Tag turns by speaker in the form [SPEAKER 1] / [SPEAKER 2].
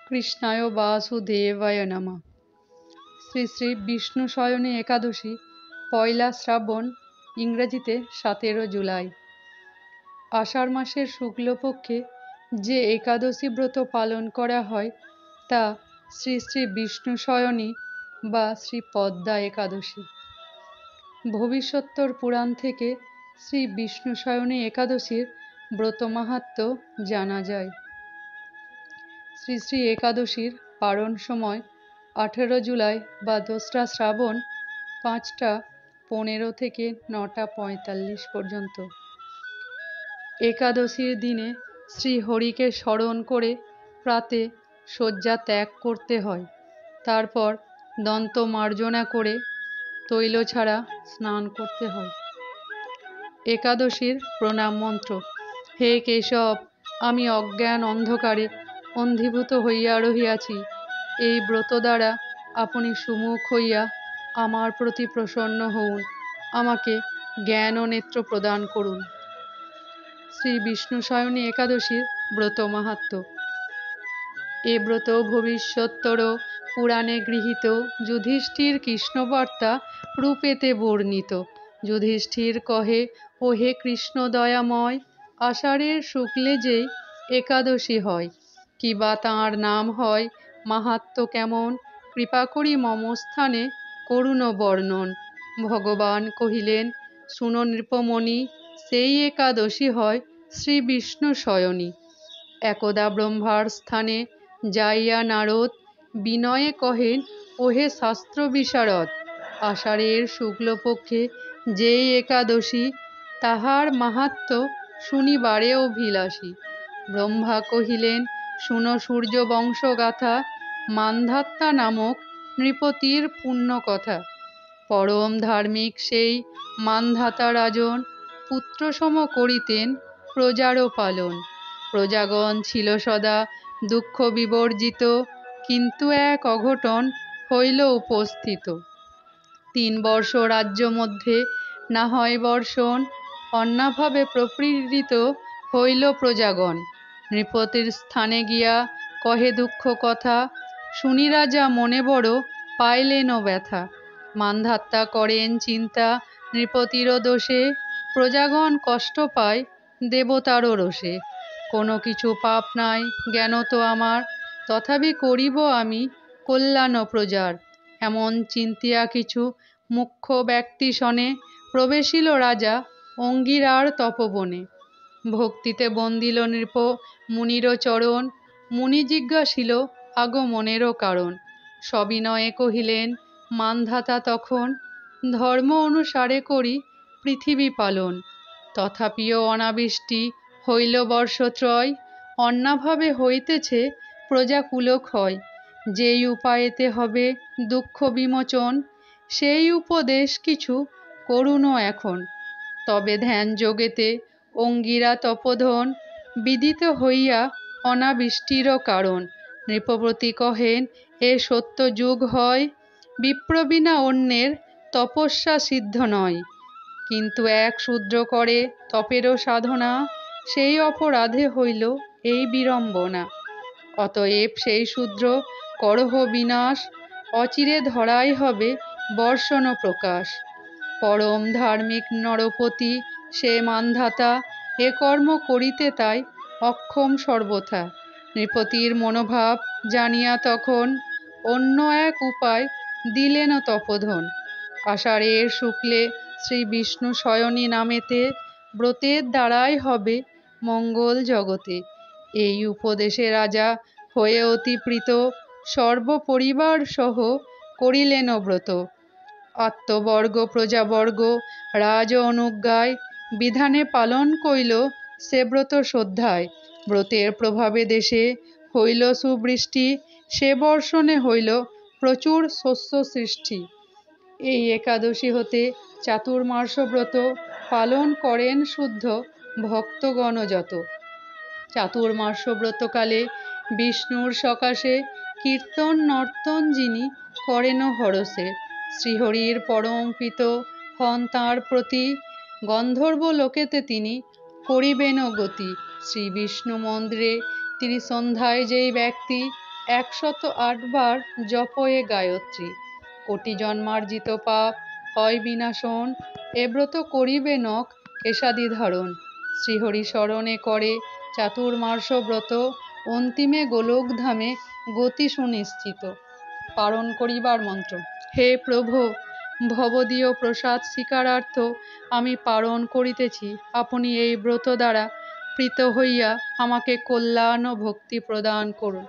[SPEAKER 1] কৃষ্ণায় বাসুদেবায় নমঃ। শ্রী শ্রী বিষ্ণু শয়নী একাদশী, পয়লা শ্রাবণ, ইংরেজিতে 17 জুলাই। আষাঢ় মাসের শুক্লপক্ষে যে একাদশী ব্রত পালন করা হয় তা শ্রী শ্রী বিষ্ণু শয়নী বা শ্রী পদ্মা একাদশী। ভবিষ্যোত্তর পুরাণ থেকে শ্রী বিষ্ণু শয়নী একাদশীর ব্রত মাহাত্ম্য জানা যায়। শ্রী শ্রী একাদশীর পারণ সময় 18 জুলাই বা 2রা শ্রাবণ 5টা 15 থেকে 9টা 45 পর্যন্ত। একাদশীর দিনে শ্রী হরিকে স্মরণ করে প্রাতে শয্যা ত্যাগ করতে হয়। তারপর দন্ত মার্জনা করে তৈল ছাড়া স্নান করতে হয়। একাদশীর প্রণাম মন্ত্র: হে কেশব, আমি অজ্ঞান অন্ধকারে অন্ধীভূত হইয়া রহিয়াছি। এই ব্রত দ্বারা আপনি সুমুখ হইয়া আমার প্রতি প্রসন্ন হউন, আমাকে জ্ঞান ও নেত্র প্রদান করুন। শ্রী বিষ্ণু শয়নী একাদশীর ব্রত মাহাত্ম্য। এ ব্রত ভবিষ্যোত্তর পুরাণে গৃহীত যুধিষ্ঠির কৃষ্ণবার্তা রূপেতে বর্ণিত। যুধিষ্ঠির কহে, ও হে কৃষ্ণ দয়াময়, আষাঢ়ের শুক্লে যেই একাদশী হয়, কি বা তাঁর নাম হয়, মাহাত্ম্য কেমন, কৃপা করি মম স্থানে করুণ বর্ণন। ভগবান কহিলেন, শুনো নৃপমণি, সেই একাদশী হয় শ্রী বিষ্ণু শয়নী। একদা ব্রহ্মার স্থানে যাইয়া নারদ বিনয়ে কহেন, ওহে শাস্ত্র বিশারদ, আষাঢ়ের শুক্লপক্ষে যেই একাদশী, তাহার মাহাত্ম্য শুনিবারে অভিলাষী। ব্রহ্মা কহিলেন, শুনো সূর্য বংশগাথা, মান্ধাত্তা নামক নৃপতির পুণ্য কথা। পরম ধার্মিক সেই মান্ধাতা রাজন, পুত্রসম করিতেন প্রজারও পালন। প্রজাগণ ছিল সদা দুঃখ বিবর্জিত, কিন্তু এক অঘটন হইল উপস্থিত। 3 বর্ষ রাজ্য মধ্যে না হয় বর্ষণ, অন্নাভাবে প্রপীড়িত হইল প্রজাগণ। নৃপতির স্থানে গিয়া কহে দুঃখ কথা, শুনি রাজা মনে বড় পাইলেন ব্যথা। মান্ধাত্তা করেন চিন্তা নৃপতির দোষে, প্রজাগণ কষ্ট পায় দেবতারও রোষে। কোনো কিছু পাপ নাই জ্ঞান তো আমার, তথাপি করিব আমি কল্যাণ প্রজার। এমন চিন্তিয়া কিছু মুখ্য ব্যক্তি শনে, প্রবেশিল রাজা অঙ্গিরার তপবনে। ভক্তিতে বন্দিল নৃপ মুনির চরণ, মুনি জিজ্ঞাসিল আগমনেরও কারণ। সবিনয়ে কহিলেন মান্ধাতা তখন, ধর্ম অনুসারে করি পৃথিবী পালন। তথাপিও অনাবৃষ্টি হইল বর্ষত্রয়, অন্নাভাবে হইতেছে প্রজাকুল ক্ষয়। যেই উপায়েতে হবে দুঃখ বিমোচন, সেই উপদেশ কিছু করুন এখন। তবে ধ্যান যোগেতে অঙ্গিরা তপোধন, বিদিত হইয়া অনাবৃষ্টিরও কারণ। নৃপপতি কহেন, এ সত্য যুগ হয়, বিপ্র বিনা অন্যের তপস্যা সিদ্ধ নয়। কিন্তু এক শূদ্র করে তপেরও সাধনা, সেই অপরাধে হইল এই বিড়ম্বনা। অতএব সেই শূদ্র করহ বিনাশ, অচিরে ধরাই হবে বর্ষণ প্রকাশ। পরম ধার্মিক নরপতি সে মান্ধাতা, এ কর্ম করিতে তাই অক্ষম সর্বথা। নৃপতির মনোভাব জানিয়া তখন, অন্য এক উপায় দিলেন তপোধন। আষাঢ়ের শুক্লে শ্রী বিষ্ণু শয়নী নামেতে, ব্রতের দ্বারাই হবে মঙ্গল জগতে। এই উপদেশে রাজা হয়ে অতি প্রীত, সর্বপরিবার সহ করিলেন ব্রত। আত্মবর্গ প্রজাবর্গ রাজ অনুজ্ঞায়, বিধানে পালন কইল সে ব্রত শ্রদ্ধায়। ব্রতের প্রভাবে দেশে হইল সুবৃষ্টি, সে বর্ষণে হইল প্রচুর শস্য সৃষ্টি। এই একাদশী হতে চাতুর্মাস ব্রত পালন করেন শুদ্ধ ভক্তগণ যত। চাতুর্মাস ব্রতকালে বিষ্ণুর সকাশে কীর্তন নর্তন যিনি করেন হরষে। শ্রীহরির পরম প্রীত হন তাঁর প্রতি, গন্ধর্ব লোকেতে তিনি করিবেন গতি। শ্রী বিষ্ণু মন্দিরে ত্রিসন্ধ্যায় যেই ব্যক্তি 108 বার জপ এ গায়ত্রী, কোটি জন্মার্জিত পাপ হয় বিনাশন, এ ব্রত করিবে নক কেশাদি ধারণ, শ্রীহরি স্মরণে করে চাতুর্মাস্য ব্রত, অন্তিমে গোলকধামে গতি সুনিশ্চিত। পারণ করিবার মন্ত্র। হে প্রভু, ভবদীয় প্রসাদ স্বীকারার্থ আমি পারণ করিতেছি। আপনি এই ব্রত দ্বারা প্রীত হইয়া আমাকে কল্যাণ ও ভক্তি প্রদান করুন।